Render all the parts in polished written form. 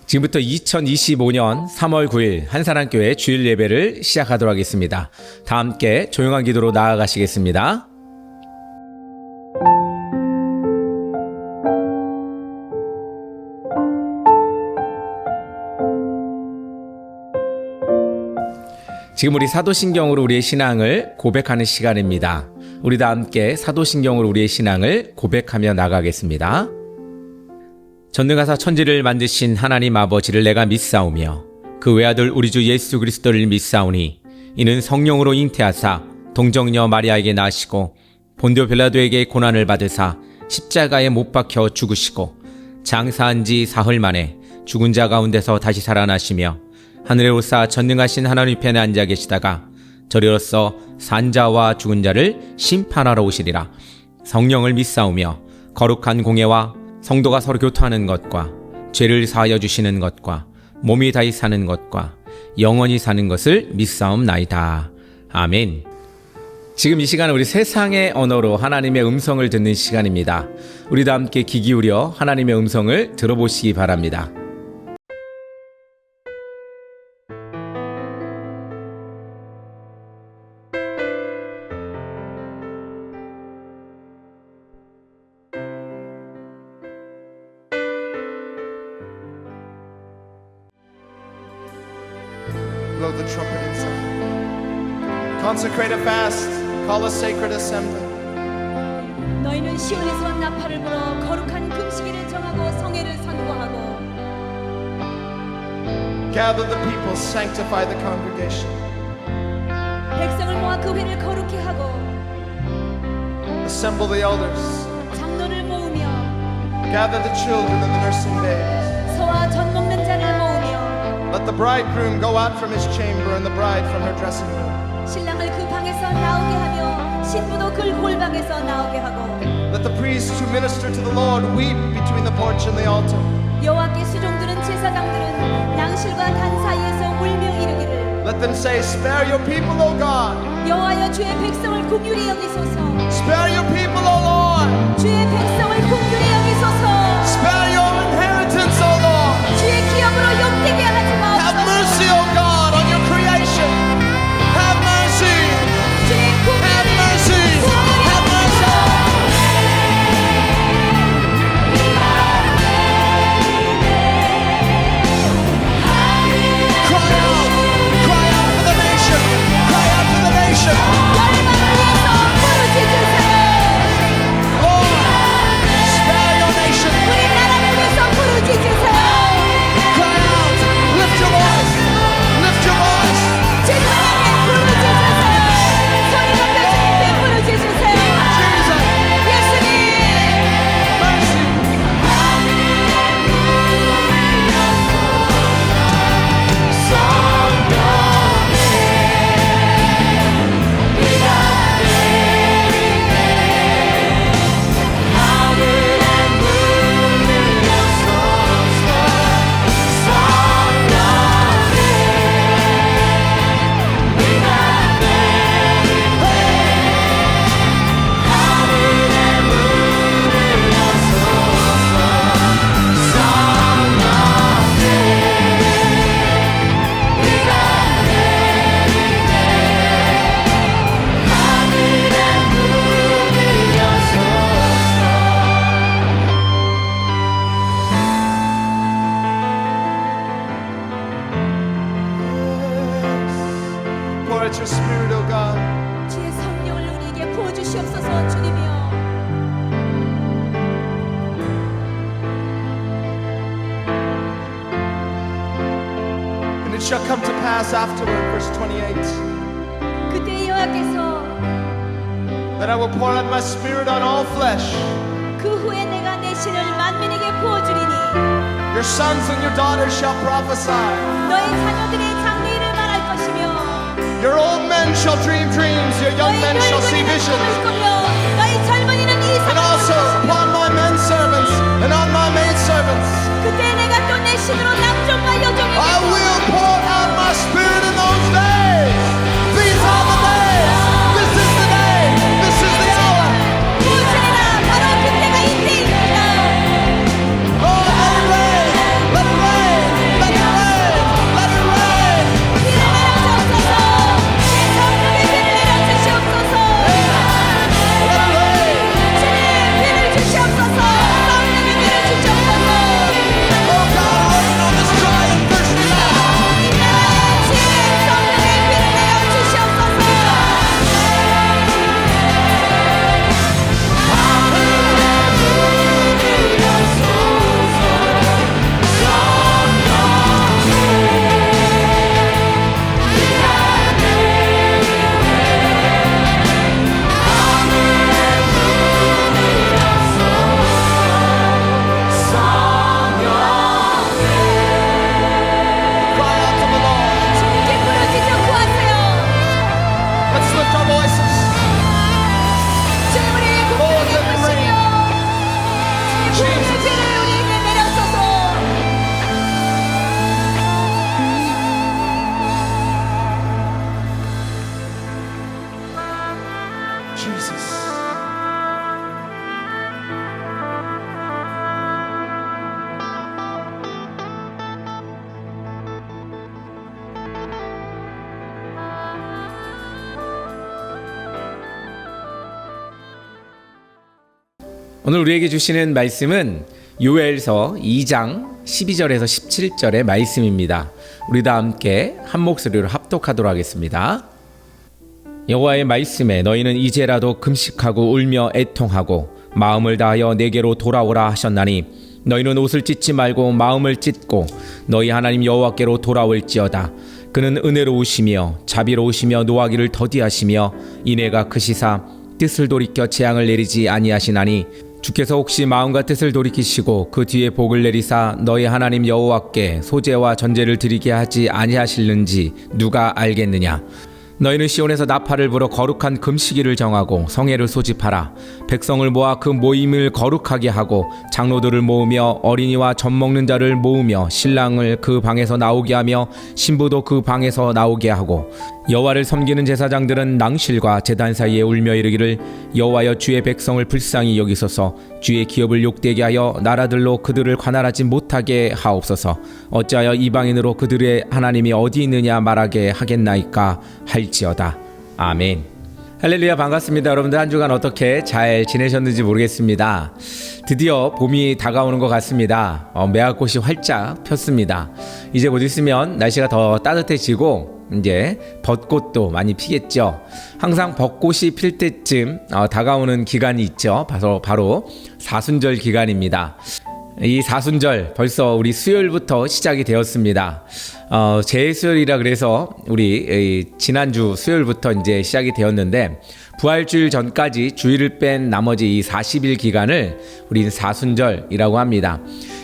지금부터 2025년 3월 9일 한사랑교회 주일 예배를 시작하도록 하겠습니다. 다 함께 조용한 기도로 나아가시겠습니다. 지금 우리 사도신경으로 우리의 신앙을 고백하는 시간입니다. 우리 다 함께 사도신경으로 우리의 신앙을 고백하며 나가겠습니다. 전능하사 천지를 만드신 하나님 아버지를 내가 믿사오며 그 외아들 우리 주 예수 그리스도를 믿사오니 이는 성령으로 잉태하사 동정녀 마리아에게 나시고 본디오 빌라도에게 고난을 받으사 십자가에 못 박혀 죽으시고 장사한 지 사흘 만에 죽은 자 가운데서 다시 살아나시며 하늘에 오사 전능하신 하나님 편에 앉아 계시다가 저리로서 산자와 죽은 자를 심판하러 오시리라. 성령을 믿사오며 거룩한 공예와 성도가 서로 교토하는 것과 죄를 사하여 주시는 것과 몸이 다시 사는 것과 영원히 사는 것을 믿사옵나이다. 아멘. 지금 이 시간은 우리 세상의 언어로 하나님의 음성을 듣는 시간입니다. 우리 다 함께 귀 기울여 하나님의 음성을 들어보시기 바랍니다. Blow the trumpet inside. Consecrate a fast. Call a sacred assembly. 너희는 시온에서 나팔을 불어 거룩한 금식일을 정하고 성회를 선고하고 Gather the people, sanctify the congregation. 백성을 모아 그 회를 거룩히 하고 Assemble the elders. 장로를 모으며 Gather the children and the nursing babes. 소와 젖 먹는 자를 모으며 Let the bridegroom go out from his chamber and the bride from her dressing room. 신랑을 그 방에서 나오게 하며 신부도 그 골방에서 나오게 하고 Let the priests who minister to the Lord weep between the porch and the altar. 여호와께 수종드는 제사장들은 낭실과 단 사이에서 울며 이르기를 Let them say, Spare your people, O God. 여호와여 주의 백성을 긍휼히 여기소서 Spare your people, O Lord. 주의 백성을 긍휼히 여기소서 Spare your inheritance, O Lord. 주의 기업으로 욕되게 하지 Have 마옵소서 mercy, O God, on your creation. Have mercy. 주의 Have mercy. Have mercy. Cry out. Cry out for the nation. Cry out for the nation. 열방을 위해서 부르짖으세요 Lord, spare your nation. 우리 나라를 위해서 부르짖으세요 Cry out. Lift your voice. Lift your voice. 주님께 부르짖으세요 소리 높여 주님께 부르짖으세요 Jesus. 예수님 Mercy. Pour out your spirit, O God. 주의 성령을 우리에게 부어주시옵소서 주님이여 And it shall come to pass afterward, verse 28, 그때 여호와께서 that I will pour out my spirit on all flesh. 그 후에 내가 내 신을 만민에게 부어주리니 Your sons and your daughters shall prophesy. 너희 자녀들의 장래일을 말할 것이며 Your old men shall dream dreams. Your young 너희 men shall see 늙은이는 visions. 꿈을 꾸며 너희 젊은이는 And 이상을 also upon my men servants and on my maid servants, 그때 내가 또 내 신으로 남종과 I 여종에게 will pour out my spirit in those days. These are the days. This is the day Jesus. 오늘 우리에게 주시는 말씀은 요엘서 2장 12절에서 17절의 말씀입니다. 우리 다 함께 한 목소리로 합독하도록 하겠습니다. 여호와의 말씀에 너희는 이제라도 금식하고 울며 애통하고 마음을 다하여 내게로 돌아오라 하셨나니 너희는 옷을 찢지 말고 마음을 찢고 너희 하나님 여호와께로 돌아올지어다. 그는 은혜로우시며 자비로우시며 노하기를 더디하시며 인애가 크시사 뜻을 돌이켜 재앙을 내리지 아니하시나니 주께서 혹시 마음과 뜻을 돌이키시고 그 뒤에 복을 내리사 너희 하나님 여호와께 소제와 전제를 드리게 하지 아니하실는지 누가 알겠느냐. 너희는 시온에서 나팔을 불어 거룩한 금식일을 정하고 성회를 소집하라. 백성을 모아 그 모임을 거룩하게 하고 장로들을 모으며 어린이와 젖 먹는 자를 모으며 신랑을 그 방에서 나오게 하며 신부도 그 방에서 나오게 하고 여호와를 섬기는 제사장들은 낭실과 제단 사이에 울며 이르기를 여호와여 주의 백성을 불쌍히 여기소서. 주의 기업을 욕되게 하여 나라들로 그들을 관할하지 못하게 하옵소서. 어찌하여 이방인으로 그들의 하나님이 어디 있느냐 말하게 하겠나이까 할지어다. 아멘. 할렐루야, 반갑습니다. 여러분들 한 주간 어떻게 잘 지내셨는지 모르겠습니다. 드디어 봄이 다가오는 것 같습니다. 매화꽃이 활짝 폈습니다. 이제 곧 있으면 날씨가 더 따뜻해지고 이제 벚꽃도 많이 피겠죠. 항상 벚꽃이 필 때쯤 다가오는 기간이 있죠. 바로 사순절 기간입니다. 이 사순절 벌써 우리 수요일부터 시작이 되었습니다. 제수요일이라 그래서 우리 지난주 수요일부터 이제 시작이 되었는데 부활주일 전까지 주일을 뺀 나머지 이 40일 기간을 우리는 사순절이라고 합니다.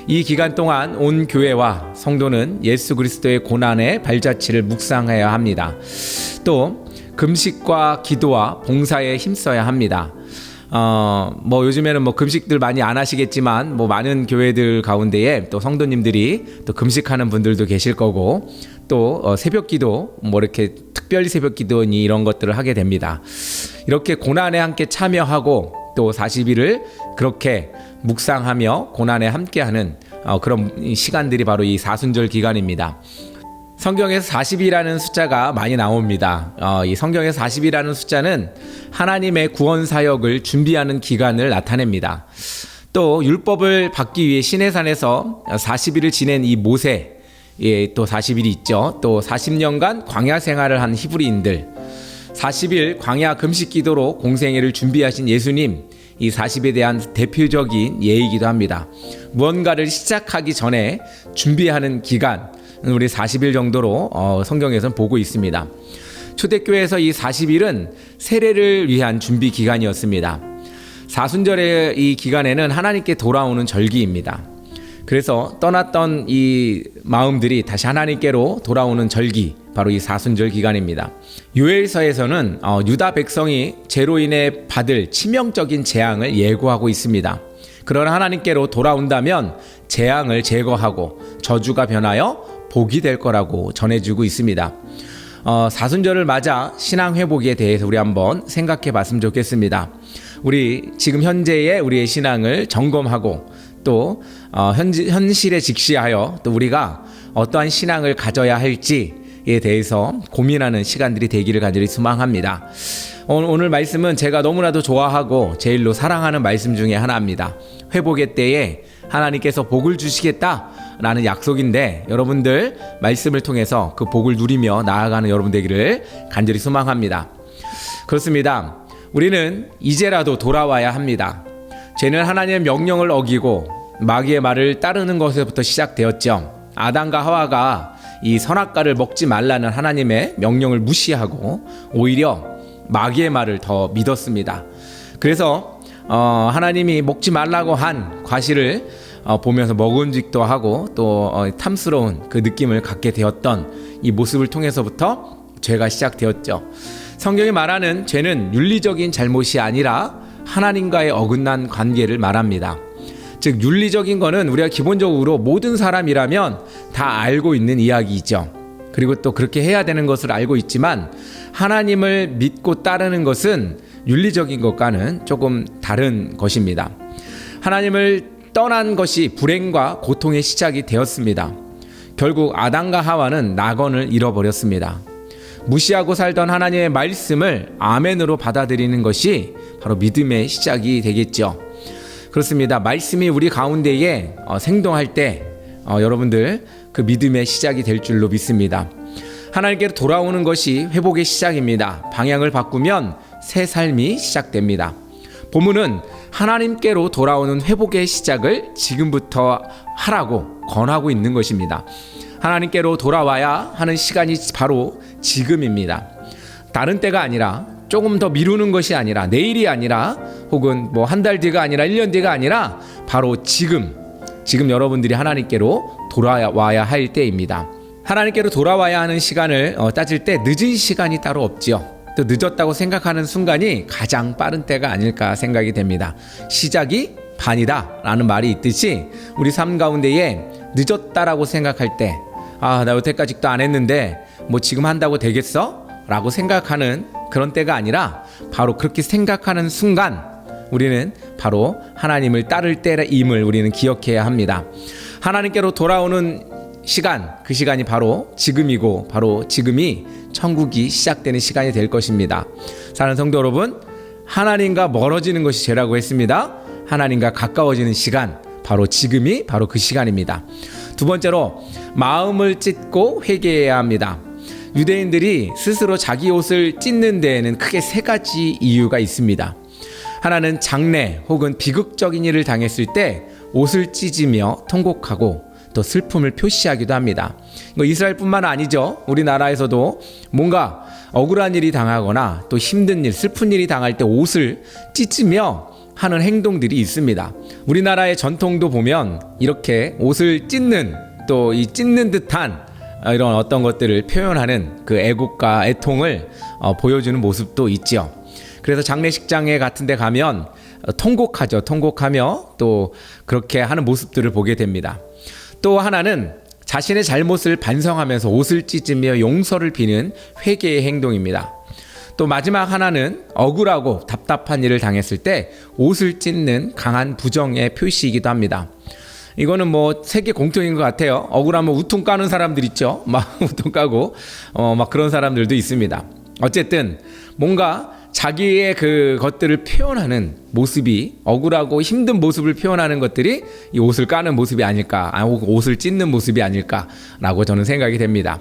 이 기간 동안 온 교회와 성도는 예수 그리스도의 고난의 발자취를 묵상해야 합니다. 또 금식과 기도와 봉사에 힘써야 합니다. 요즘에는 금식들 많이 안 하시겠지만 많은 교회들 가운데에 또 성도님들이 또 금식하는 분들도 계실 거고 또 새벽 기도 이렇게 특별히 새벽 기도니 이런 것들을 하게 됩니다. 이렇게 고난에 함께 참여하고 또 40일을 그렇게 묵상하며 고난에 함께하는 그런 시간들이 바로 이 사순절 기간입니다. 성경에서 40이라는 숫자가 많이 나옵니다. 이 성경에서 40이라는 숫자는 하나님의 구원 사역을 준비하는 기간을 나타냅니다. 또 율법을 받기 위해 시내산에서 40일을 지낸 이 모세, 또 40일이 있죠. 또 40년간 광야 생활을 한 히브리인들, 40일 광야 금식 기도로 공생애를 준비하신 예수님, 이 40에 대한 대표적인 예이기도 합니다. 무언가를 시작하기 전에 준비하는 기간, 우리 40일 정도로 성경에서는 보고 있습니다. 초대교회에서 이 40일은 세례를 위한 준비 기간이었습니다. 사순절의 이 기간에는 하나님께 돌아오는 절기입니다. 그래서 떠났던 이 마음들이 다시 하나님께로 돌아오는 절기, 바로 이 사순절 기간입니다. 요엘서에서는 유다 백성이 죄로 인해 받을 치명적인 재앙을 예고하고 있습니다. 그러나 하나님께로 돌아온다면 재앙을 제거하고 저주가 변하여 복이 될 거라고 전해주고 있습니다. 사순절을 맞아 신앙 회복에 대해서 우리 한번 생각해 봤으면 좋겠습니다. 우리 지금 현재의 우리의 신앙을 점검하고 또 현실에 직시하여 또 우리가 어떠한 신앙을 가져야 할지에 대해서 고민하는 시간들이 되기를 간절히 소망합니다. 오늘 말씀은 제가 너무나도 좋아하고 제일로 사랑하는 말씀 중에 하나입니다. 회복의 때에 하나님께서 복을 주시겠다라는 약속인데 여러분들 말씀을 통해서 그 복을 누리며 나아가는 여러분 되기를 간절히 소망합니다. 그렇습니다. 우리는 이제라도 돌아와야 합니다. 죄는 하나님의 명령을 어기고 마귀의 말을 따르는 것에부터 시작되었죠. 아담과 하와가 이 선악과를 먹지 말라는 하나님의 명령을 무시하고 오히려 마귀의 말을 더 믿었습니다. 그래서 하나님이 먹지 말라고 한 과실을 보면서 먹음직도 하고 또 탐스러운 그 느낌을 갖게 되었던 이 모습을 통해서부터 죄가 시작되었죠. 성경이 말하는 죄는 윤리적인 잘못이 아니라 하나님과의 어긋난 관계를 말합니다. 즉 윤리적인 거는 우리가 기본적으로 모든 사람이라면 다 알고 있는 이야기이죠. 그리고 또 그렇게 해야 되는 것을 알고 있지만 하나님을 믿고 따르는 것은 윤리적인 것과는 조금 다른 것입니다. 하나님을 떠난 것이 불행과 고통의 시작이 되었습니다. 결국 아담과 하와는 낙원을 잃어버렸습니다. 무시하고 살던 하나님의 말씀을 아멘으로 받아들이는 것이 바로 믿음의 시작이 되겠죠. 그렇습니다. 말씀이 우리 가운데에 생동할 때 여러분들 그 믿음의 시작이 될 줄로 믿습니다. 하나님께로 돌아오는 것이 회복의 시작입니다. 방향을 바꾸면 새 삶이 시작됩니다. 본문은 하나님께로 돌아오는 회복의 시작을 지금부터 하라고 권하고 있는 것입니다. 하나님께로 돌아와야 하는 시간이 바로 지금입니다. 다른 때가 아니라 조금 더 미루는 것이 아니라 내일이 아니라 혹은 뭐 한 달 뒤가 아니라 1년 뒤가 아니라 바로 지금 여러분들이 하나님께로 돌아와야 할 때입니다. 하나님께로 돌아와야 하는 시간을 따질 때 늦은 시간이 따로 없지요. 또 늦었다고 생각하는 순간이 가장 빠른 때가 아닐까 생각이 됩니다. 시작이 반이다 라는 말이 있듯이 우리 삶 가운데에 늦었다라고 생각할 때 나 여태까지도 안 했는데 뭐 지금 한다고 되겠어? 라고 생각하는 그런 때가 아니라 바로 그렇게 생각하는 순간 우리는 바로 하나님을 따를 때임을 우리는 기억해야 합니다. 하나님께로 돌아오는 시간, 그 시간이 바로 지금이고 바로 지금이 천국이 시작되는 시간이 될 것입니다. 사랑하는 성도 여러분, 하나님과 멀어지는 것이 죄라고 했습니다. 하나님과 가까워지는 시간, 바로 지금이 바로 그 시간입니다. 두 번째로 마음을 찢고 회개해야 합니다. 유대인들이 스스로 자기 옷을 찢는 데에는 크게 세 가지 이유가 있습니다. 하나는 장래 혹은 비극적인 일을 당했을 때 옷을 찢으며 통곡하고 또 슬픔을 표시하기도 합니다. 이스라엘뿐만 아니죠. 우리나라에서도 뭔가 억울한 일이 당하거나 또 힘든 일, 슬픈 일이 당할 때 옷을 찢으며 하는 행동들이 있습니다. 우리나라의 전통도 보면 이렇게 옷을 찢는 또 이 찢는 듯한 이런 어떤 것들을 표현하는 그 애국과 애통을 보여주는 모습도 있죠. 그래서 장례식장에 같은 데 가면 통곡하죠. 통곡하며 또 그렇게 하는 모습들을 보게 됩니다. 또 하나는 자신의 잘못을 반성하면서 옷을 찢으며 용서를 비는 회개의 행동입니다. 또 마지막 하나는 억울하고 답답한 일을 당했을 때 옷을 찢는 강한 부정의 표시이기도 합니다. 이거는 뭐 세계 공통인 것 같아요. 억울하면 우통 까는 사람들 있죠. 막 우통 까고 막 그런 사람들도 있습니다. 어쨌든 뭔가 자기의 그 것들을 표현하는 모습이 억울하고 힘든 모습을 표현하는 것들이 이 옷을 까는 모습이 아닐까, 옷을 찢는 모습이 아닐까라고 저는 생각이 됩니다.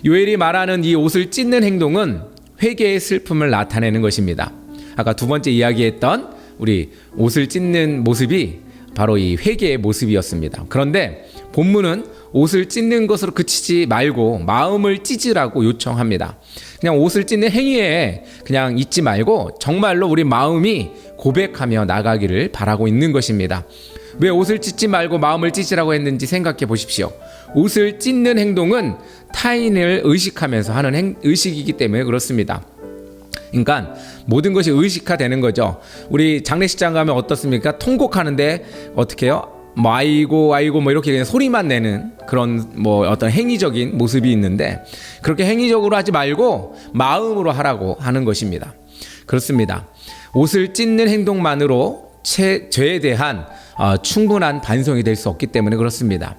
요엘이 말하는 이 옷을 찢는 행동은 회개의 슬픔을 나타내는 것입니다. 아까 두 번째 이야기했던 우리 옷을 찢는 모습이 바로 이 회개의 모습이었습니다. 그런데 본문은 옷을 찢는 것으로 그치지 말고 마음을 찢으라고 요청합니다. 그냥 옷을 찢는 행위에 그냥 있지 말고 정말로 우리 마음이 고백하며 나가기를 바라고 있는 것입니다. 왜 옷을 찢지 말고 마음을 찢으라고 했는지 생각해 보십시오. 옷을 찢는 행동은 타인을 의식하면서 하는 의식이기 때문에 그렇습니다. 그러니까 모든 것이 의식화되는 거죠. 우리 장례식장 가면 어떻습니까? 통곡하는데 어떻게 해요? 뭐 아이고 뭐 이렇게 그냥 소리만 내는 그런 뭐 어떤 행위적인 모습이 있는데 그렇게 행위적으로 하지 말고 마음으로 하라고 하는 것입니다. 그렇습니다. 옷을 찢는 행동만으로 죄에 대한 충분한 반성이 될 수 없기 때문에 그렇습니다.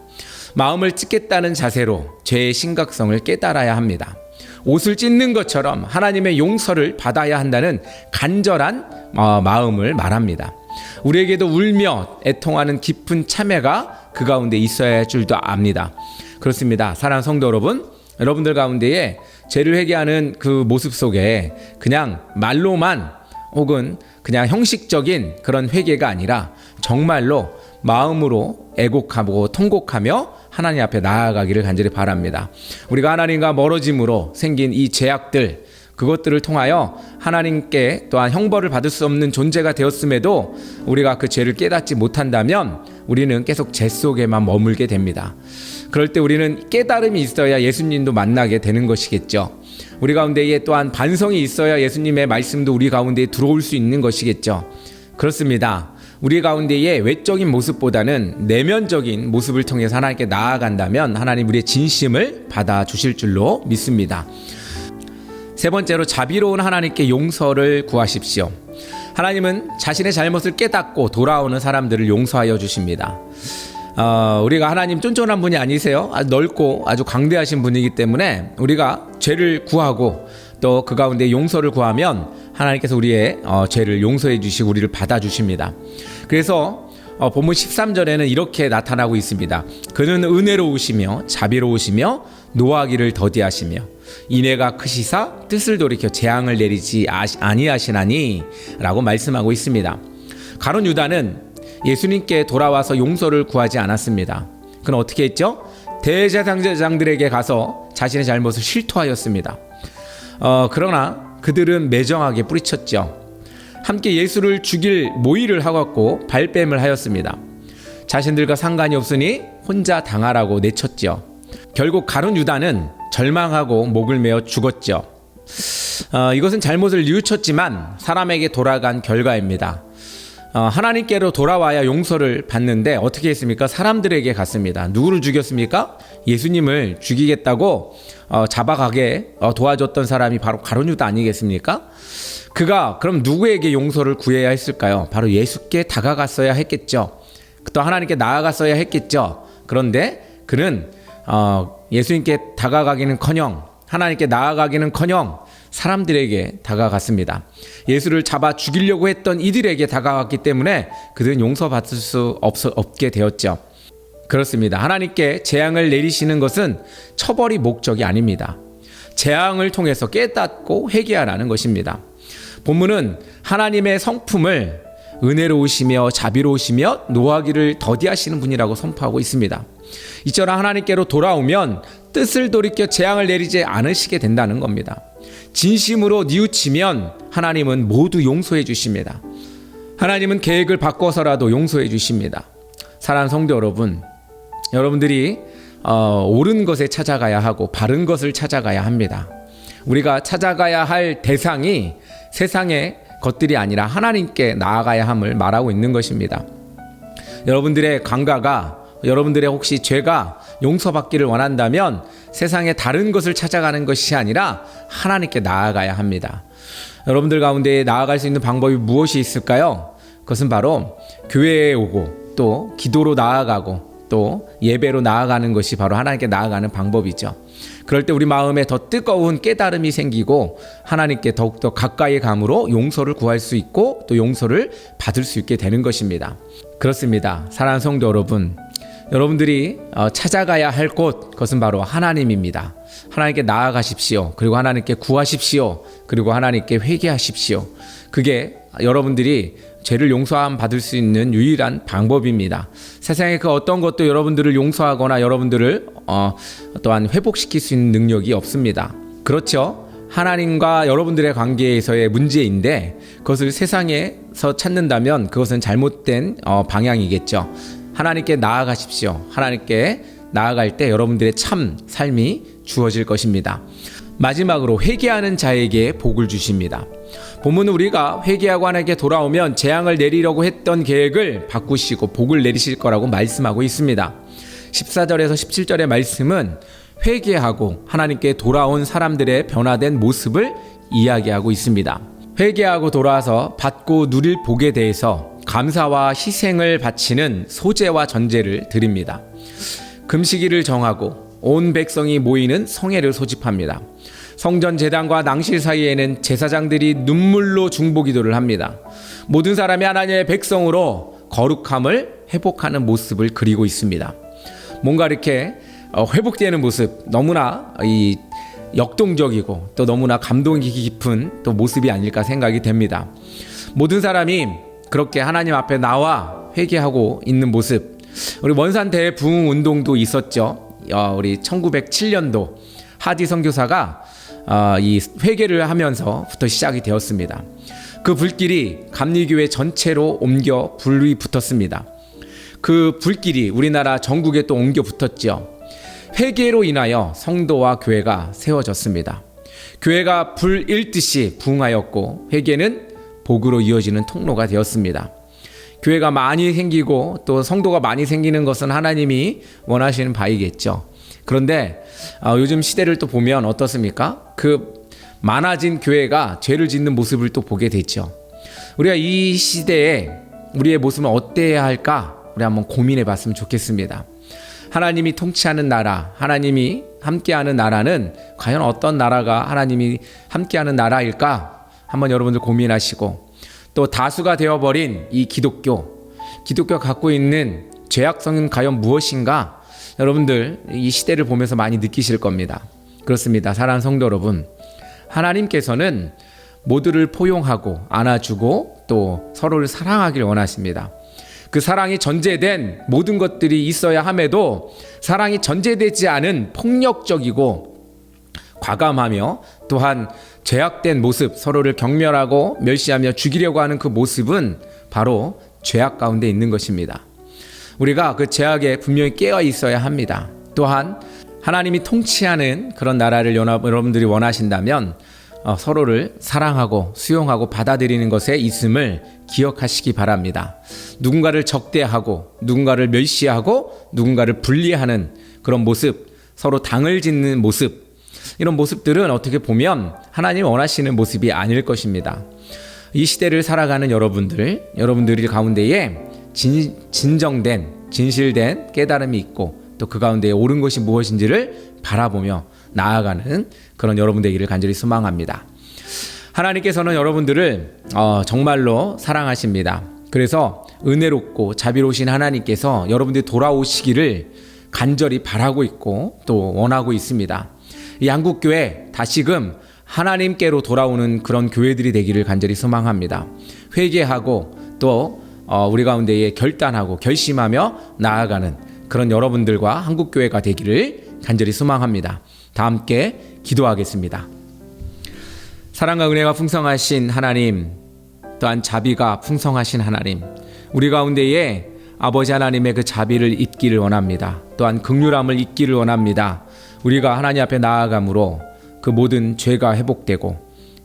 마음을 찢겠다는 자세로 죄의 심각성을 깨달아야 합니다. 옷을 찢는 것처럼 하나님의 용서를 받아야 한다는 간절한 마음을 말합니다. 우리에게도 울며 애통하는 깊은 참회가 그 가운데 있어야 할 줄도 압니다. 그렇습니다. 사랑하는 성도 여러분, 여러분들 가운데에 죄를 회개하는 그 모습 속에 그냥 말로만 혹은 그냥 형식적인 그런 회개가 아니라 정말로 마음으로 애곡하고 통곡하며 하나님 앞에 나아가기를 간절히 바랍니다. 우리가 하나님과 멀어짐으로 생긴 이 죄악들, 그것들을 통하여 하나님께 또한 형벌을 받을 수 없는 존재가 되었음에도 우리가 그 죄를 깨닫지 못한다면 우리는 계속 죄 속에만 머물게 됩니다. 그럴 때 우리는 깨달음이 있어야 예수님도 만나게 되는 것이겠죠. 우리 가운데에 또한 반성이 있어야 예수님의 말씀도 우리 가운데에 들어올 수 있는 것이겠죠. 그렇습니다. 우리 가운데의 외적인 모습보다는 내면적인 모습을 통해서 하나님께 나아간다면 하나님 우리의 진심을 받아주실 줄로 믿습니다. 세 번째로 자비로운 하나님께 용서를 구하십시오. 하나님은 자신의 잘못을 깨닫고 돌아오는 사람들을 용서하여 주십니다. 우리가 하나님 쫀쫀한 분이 아니세요. 아주 넓고 아주 광대하신 분이기 때문에 우리가 죄를 구하고 또 그 가운데 용서를 구하면 하나님께서 우리의 죄를 용서해 주시고 우리를 받아주십니다. 그래서 본문 13절에는 이렇게 나타나고 있습니다. 그는 은혜로우시며 자비로우시며 노하기를 더디하시며 인애가 크시사 뜻을 돌이켜 재앙을 내리지 아니하시나니 라고 말씀하고 있습니다. 가룟 유다는 예수님께 돌아와서 용서를 구하지 않았습니다. 그는 어떻게 했죠? 대제사장들에게 가서 자신의 잘못을 실토하였습니다. 그러나 그들은 매정하게 뿌리쳤죠. 함께 예수를 죽일 모의를 하고 발뺌을 하였습니다. 자신들과 상관이 없으니 혼자 당하라고 내쳤죠. 결국 가룟 유다는 절망하고 목을 메어 죽었죠. 이것은 잘못을 뉘우쳤지만 사람에게 돌아간 결과입니다. 하나님께로 돌아와야 용서를 받는데 어떻게 했습니까? 사람들에게 갔습니다. 누구를 죽였습니까? 예수님을 죽이겠다고 잡아가게 도와줬던 사람이 바로 가룟 유다 아니겠습니까? 그가 그럼 누구에게 용서를 구해야 했을까요? 바로 예수께 다가갔어야 했겠죠. 또 하나님께 나아갔어야 했겠죠. 그런데 그는 예수님께 다가가기는커녕 하나님께 나아가기는커녕 사람들에게 다가갔습니다. 예수를 잡아 죽이려고 했던 이들에게 다가갔기 때문에 그들은 용서받을 수 없게 되었죠. 그렇습니다. 하나님께 재앙을 내리시는 것은 처벌이 목적이 아닙니다. 재앙을 통해서 깨닫고 회개하라는 것입니다. 본문은 하나님의 성품을 은혜로우시며 자비로우시며 노하기를 더디하시는 분이라고 선포하고 있습니다. 이처럼 하나님께로 돌아오면 뜻을 돌이켜 재앙을 내리지 않으시게 된다는 겁니다. 진심으로 뉘우치면 하나님은 모두 용서해 주십니다. 하나님은 계획을 바꿔서라도 용서해 주십니다. 사랑하는 성도 여러분, 여러분들이 옳은 것에 찾아가야 하고 바른 것을 찾아가야 합니다. 우리가 찾아가야 할 대상이 세상의 것들이 아니라 하나님께 나아가야 함을 말하고 있는 것입니다. 여러분들의 관가가 여러분들의 혹시 죄가 용서받기를 원한다면 세상의 다른 것을 찾아가는 것이 아니라 하나님께 나아가야 합니다. 여러분들 가운데 나아갈 수 있는 방법이 무엇이 있을까요? 그것은 바로 교회에 오고 또 기도로 나아가고 또 예배로 나아가는 것이 바로 하나님께 나아가는 방법이죠. 그럴 때 우리 마음에 더 뜨거운 깨달음이 생기고 하나님께 더욱더 가까이 감으로 용서를 구할 수 있고 또 용서를 받을 수 있게 되는 것입니다. 그렇습니다. 사랑하는 성도 여러분, 여러분들이 찾아가야 할 곳, 그것은 바로 하나님입니다. 하나님께 나아가십시오. 그리고 하나님께 구하십시오. 그리고 하나님께 회개하십시오. 그게 여러분들이 죄를 용서함 받을 수 있는 유일한 방법입니다. 세상의 그 어떤 것도 여러분들을 용서하거나 여러분들을 또한 회복시킬 수 있는 능력이 없습니다. 그렇죠? 하나님과 여러분들의 관계에서의 문제인데 그것을 세상에서 찾는다면 그것은 잘못된 방향이겠죠. 하나님께 나아가십시오. 하나님께 나아갈 때 여러분들의 참 삶이 주어질 것입니다. 마지막으로 회개하는 자에게 복을 주십니다. 본문은 우리가 회개하고 하나님께 돌아오면 재앙을 내리려고 했던 계획을 바꾸시고 복을 내리실 거라고 말씀하고 있습니다. 14절에서 17절의 말씀은 회개하고 하나님께 돌아온 사람들의 변화된 모습을 이야기하고 있습니다. 회개하고 돌아와서 받고 누릴 복에 대해서 감사와 희생을 바치는 소제와 전제를 드립니다. 금식일을 정하고 온 백성이 모이는 성회를 소집합니다. 성전 제단과 낭실 사이에는 제사장들이 눈물로 중보기도를 합니다. 모든 사람이 하나님의 백성으로 거룩함을 회복하는 모습을 그리고 있습니다. 뭔가 이렇게 회복되는 모습, 너무나 역동적이고 또 너무나 감동이 깊은 또 모습이 아닐까 생각이 됩니다. 모든 사람이 그렇게 하나님 앞에 나와 회개하고 있는 모습. 우리 원산 대부흥 운동도 있었죠. 우리 1907년도 하디 선교사가 이 회개를 하면서부터 시작이 되었습니다. 그 불길이 감리교회 전체로 옮겨 불이 붙었습니다. 그 불길이 우리나라 전국에 또 옮겨 붙었죠. 회개로 인하여 성도와 교회가 세워졌습니다. 교회가 불일듯이 부흥하였고 회개는 복으로 이어지는 통로가 되었습니다. 교회가 많이 생기고 또 성도가 많이 생기는 것은 하나님이 원하시는 바이겠죠. 그런데 요즘 시대를 또 보면 어떻습니까? 그 많아진 교회가 죄를 짓는 모습을 또 보게 됐죠. 우리가 이 시대에 우리의 모습은 어때야 할까? 우리 한번 고민해 봤으면 좋겠습니다. 하나님이 통치하는 나라, 하나님이 함께하는 나라는 과연 어떤 나라가 하나님이 함께하는 나라일까? 한번 여러분들 고민하시고, 또 다수가 되어버린 이 기독교가 갖고 있는 죄악성은 과연 무엇인가? 여러분들 이 시대를 보면서 많이 느끼실 겁니다. 그렇습니다. 사랑하는 성도 여러분, 하나님께서는 모두를 포용하고 안아주고 또 서로를 사랑하길 원하십니다. 그 사랑이 전제된 모든 것들이 있어야 함에도 사랑이 전제되지 않은 폭력적이고 과감하며 또한 죄악된 모습, 서로를 경멸하고 멸시하며 죽이려고 하는 그 모습은 바로 죄악 가운데 있는 것입니다. 우리가 그 죄악에 분명히 깨어 있어야 합니다. 또한 하나님이 통치하는 그런 나라를 여러분들이 원하신다면 서로를 사랑하고 수용하고 받아들이는 것에 있음을 기억하시기 바랍니다. 누군가를 적대하고 누군가를 멸시하고 누군가를 분리하는 그런 모습, 서로 당을 짓는 모습, 이런 모습들은 어떻게 보면 하나님이 원하시는 모습이 아닐 것입니다. 이 시대를 살아가는 여러분들 가운데에 진정된, 진실된 깨달음이 있고 또 그 가운데 옳은 것이 무엇인지를 바라보며 나아가는 그런 여러분 되기를 간절히 소망합니다. 하나님께서는 여러분들을 정말로 사랑하십니다. 그래서 은혜롭고 자비로우신 하나님께서 여러분들이 돌아오시기를 간절히 바라고 있고 또 원하고 있습니다. 이 한국교회 다시금 하나님께로 돌아오는 그런 교회들이 되기를 간절히 소망합니다. 회개하고 또 우리 가운데에 결단하고 결심하며 나아가는 그런 여러분들과 한국교회가 되기를 간절히 소망합니다. 다 함께 기도하겠습니다. 사랑과 은혜가 풍성하신 하나님, 또한 자비가 풍성하신 하나님, 우리 가운데에 아버지 하나님의 그 자비를 입기를 원합니다. 또한 긍휼함을 입기를 원합니다. 우리가 하나님 앞에 나아감으로 그 모든 죄가 회복되고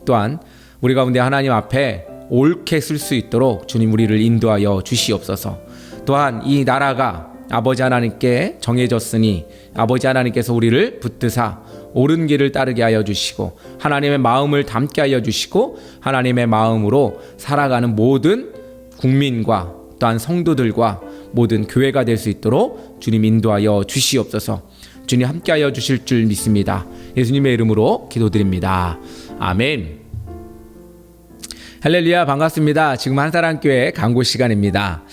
또한 우리 가운데 하나님 앞에 옳게 쓸 수 있도록 주님 우리를 인도하여 주시옵소서. 또한 이 나라가 아버지 하나님께 정해졌으니 아버지 하나님께서 우리를 붙드사 옳은 길을 따르게 하여 주시고 하나님의 마음을 담게 하여 주시고 하나님의 마음으로 살아가는 모든 국민과 또한 성도들과 모든 교회가 될 수 있도록 주님 인도하여 주시옵소서. 주님 함께하여 주실 줄 믿습니다. 예수님의 이름으로 기도드립니다. 아멘. 할렐루야, 반갑습니다. 지금 한사랑교회 강고 시간입니다.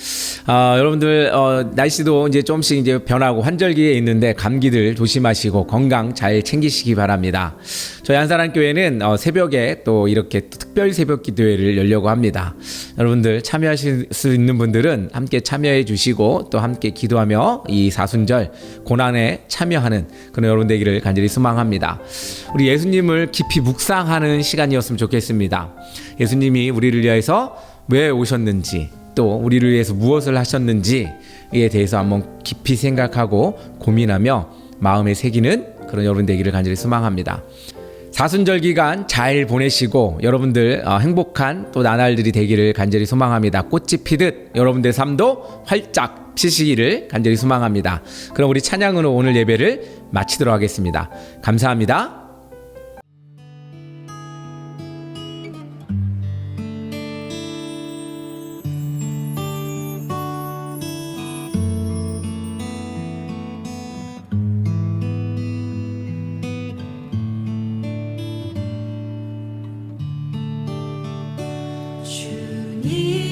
여러분들 날씨도 이제 조금씩 이제 변하고 환절기에 있는데 감기들 조심하시고 건강 잘 챙기시기 바랍니다. 저희 한사랑교회는 새벽에 또 이렇게 특별 새벽 기도회를 열려고 합니다. 여러분들 참여하실 수 있는 분들은 함께 참여해 주시고 또 함께 기도하며 이 사순절 고난에 참여하는 그런 여러분 되기를 간절히 소망합니다. 우리 예수님을 깊이 묵상하는 시간이었으면 좋겠습니다. 예수님이 우리를 위해서 왜 오셨는지 또 우리를 위해서 무엇을 하셨는지에 대해서 한번 깊이 생각하고 고민하며 마음에 새기는 그런 여러분 되기를 간절히 소망합니다. 사순절 기간 잘 보내시고 여러분들 행복한 또 나날들이 되기를 간절히 소망합니다. 꽃이 피듯 여러분들 삶도 활짝 피시기를 간절히 소망합니다. 그럼 우리 찬양으로 오늘 예배를 마치도록 하겠습니다. 감사합니다. 주님